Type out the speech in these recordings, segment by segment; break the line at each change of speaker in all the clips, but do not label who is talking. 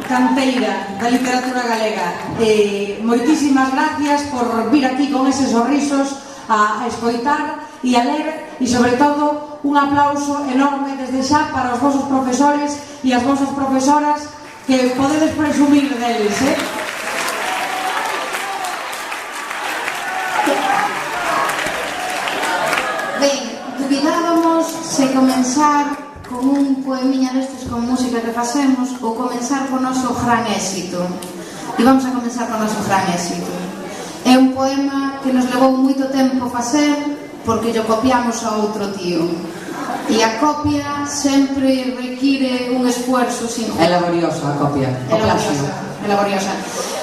canteira da literatura galega. Moitísimas gracias por vir aquí con eses sorrisos a escoitar e a ler, e sobre todo un aplauso enorme desde xa para os vosos profesores e as vosas profesoras, que podedes presumir deles,
Ben, dubidábamos se comenzar con un poemiña destes con música que facemos ou comenzar con o noso gran éxito. E vamos a comenzar con o noso gran éxito. É un poema que nos levou moito tempo facer porque lle copiamos a outro tío. E a copia sempre require un esfuerzo sin...
É laboriosa a copia, o plagio.
É laboriosa.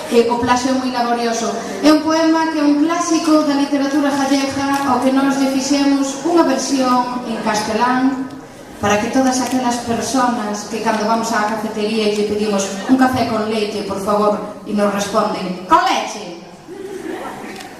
O plagio é moi laborioso. É un poema que é un clásico da literatura gallega ao que nós lle fixemos unha versión en castelán para que todas aquelas personas que cando vamos á cafetería e lle pedimos un café con leite, por favor, e nos responden con leche.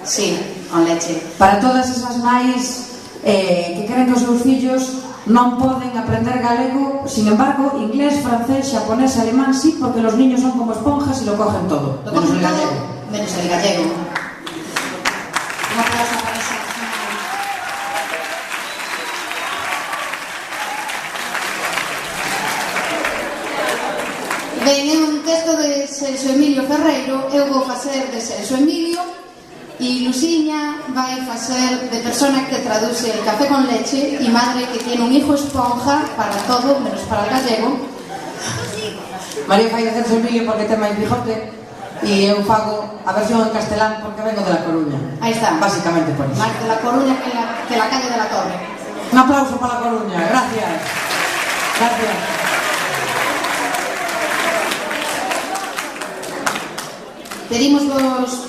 Sí, con leche.
Para todas esas máis que queren que os seus fillos non poden aprender galego, sin embargo, inglés, francés, xaponés, alemán, sí, porque los niños son como esponjas y lo cogen todo, menos el gallego.
Menos el gallego. Un aplauso para esa. Ben, é un texto de Celso Emilio Ferreiro. Eu vou facer de Celso Emilio e Luciña vai facer de persona que traduce el café con leche e madre que tiene un hijo esponja para todo, menos para el gallego.
María fai de Celso Emilio porque ten máis bigote e eu fago a versión en castelán porque vengo de La Coruña.
Aí está.
Básicamente por iso.
Más de La Coruña que la calle de la Torre.
Un aplauso para La Coruña, gracias. Gracias.
Pedimos vos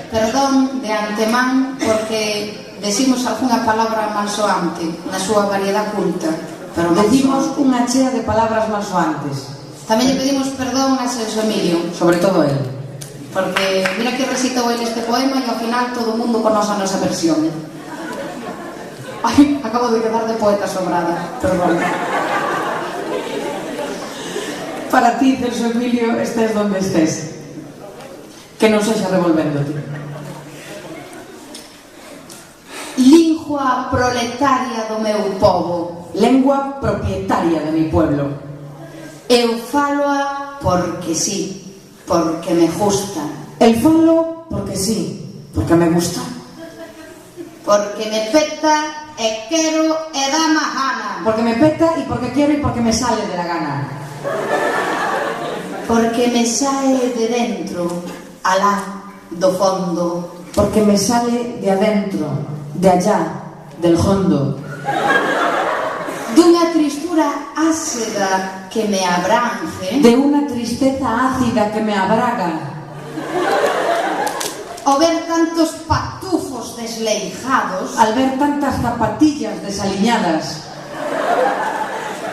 perdón de antemán porque decimos algunha palabra malsoante na súa variedade culta, pero
decimos unha chea de palabras malsoantes.
Tamén lle pedimos perdón a Celso Emilio,
sobre todo él,
porque mira que recitou ele este poema e ao final todo o mundo conoce a nosa versión. Ai, acabo de quedar de poeta sobrada, perdón.
Para ti, Celso Emilio, estés donde estés, que non sexa revolvéndote.
Lingua proletaria do meu povo,
lengua propietaria de mi pueblo.
Eu faloa porque sí, porque me gusta.
El falo porque sí, porque me gusta.
Porque me peta e quero e dá má gana.
Porque me peta e porque quiero e porque me sale de la gana.
Porque me sae de dentro, alá do fondo.
Porque me sale de adentro, de allá, del hondo.
Dunha tristura ácida que me abrange.
De una tristeza ácida que me abraga.
Ao ver tantos patufos desleijados.
Al ver tantas zapatillas desaliñadas.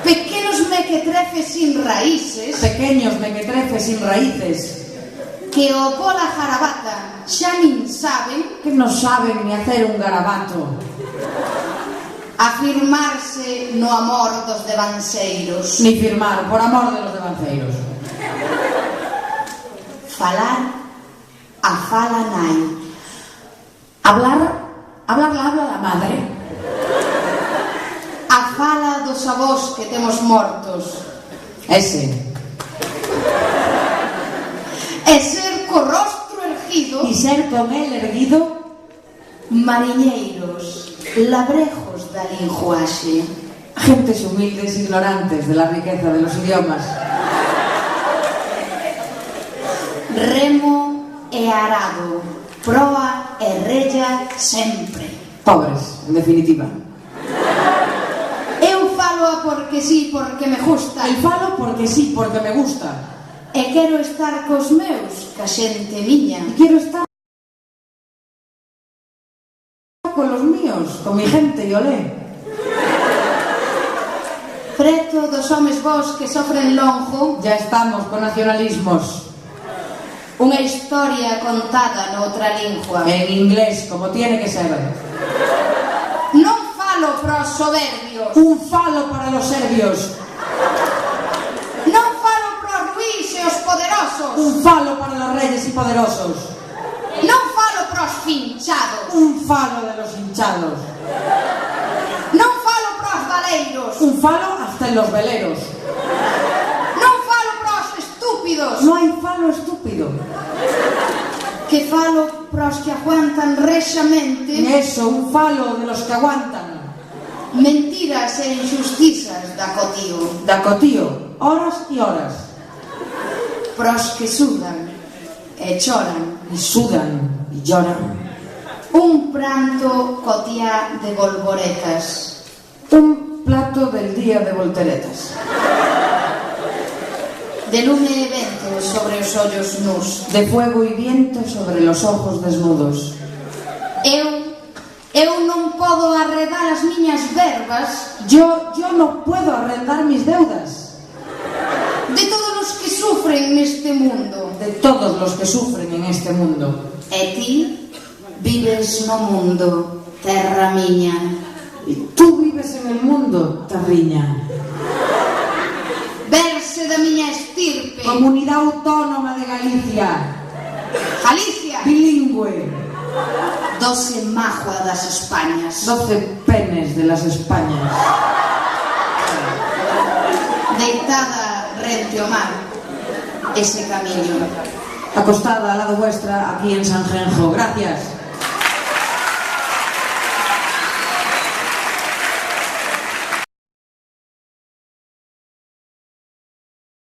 Pequenos mequetrefes sin raíces.
Pequeños mequetrefes sin raíces.
Que o pola jarabata xa nin saben.
Que non saben ni hacer un garabato.
Afirmarse no amor dos devanceiros.
Ni firmar por amor de los devanceiros.
Falar a fala nai.
Hablar la habla la madre.
A fala dos avós que temos mortos.
Ese.
E ser co rostro erguido.
Y ser con él erguido.
Mariñeiros, labrejos da linguaxe.
Gentes humildes, ignorantes de la riqueza de los idiomas.
Remo e arado, proa e rella sempre.
Pobres, en definitiva.
Eu falo porque sí, porque me gusta.
El falo porque sí, porque me gusta.
E quero estar cos meus, ca xente miña.
Y quiero estar con los míos, con mi gente, y olé.
Preto dos homes vos que sofren longo.
Ya estamos con nacionalismos.
Unha historia contada noutra lingua.
En inglés, como tiene que ser.
Non falo pros soberbios.
Un falo para los serbios.
Non falo pros ruís e os poderosos. poderosos.
Un falo para los reyes y poderosos.
Non falo pros finchados.
Un falo de los hinchados.
Non falo pros valeiros.
Un falo hasta en los veleros.
Non falo pros estúpidos.
No hay falo estúpido.
Que falo pros que aguantan rexamente
Eso, un falo de los que aguantan.
mentiras e injustizas da cotío.
Da cotío, horas y horas.
Pros que sudan e choran.
Y sudan y lloran.
Un pranto cotiá de volvoretas.
Un plato del día de volteretas.
De lume e vento sobre os ollos nus.
De fuego y viento sobre los ojos desnudos.
Eu non podo arredar as miñas verbas
Yo no puedo arrendar mis deudas.
de todos os que sufren neste mundo.
De todos los que sufren en este mundo.
E ti vives no mundo, terra miña.
Y tú vives en el mundo, Tarriña.
Verse da miña estirpe.
Comunidad Autónoma de Galicia.
Galicia,
Bilingüe.
12 mágoa das Españas.
12 penes de las Españas.
Deitada rente ao mar, ese camiño.
Acostada al lado vuestra, aquí en San Genjo. Gracias.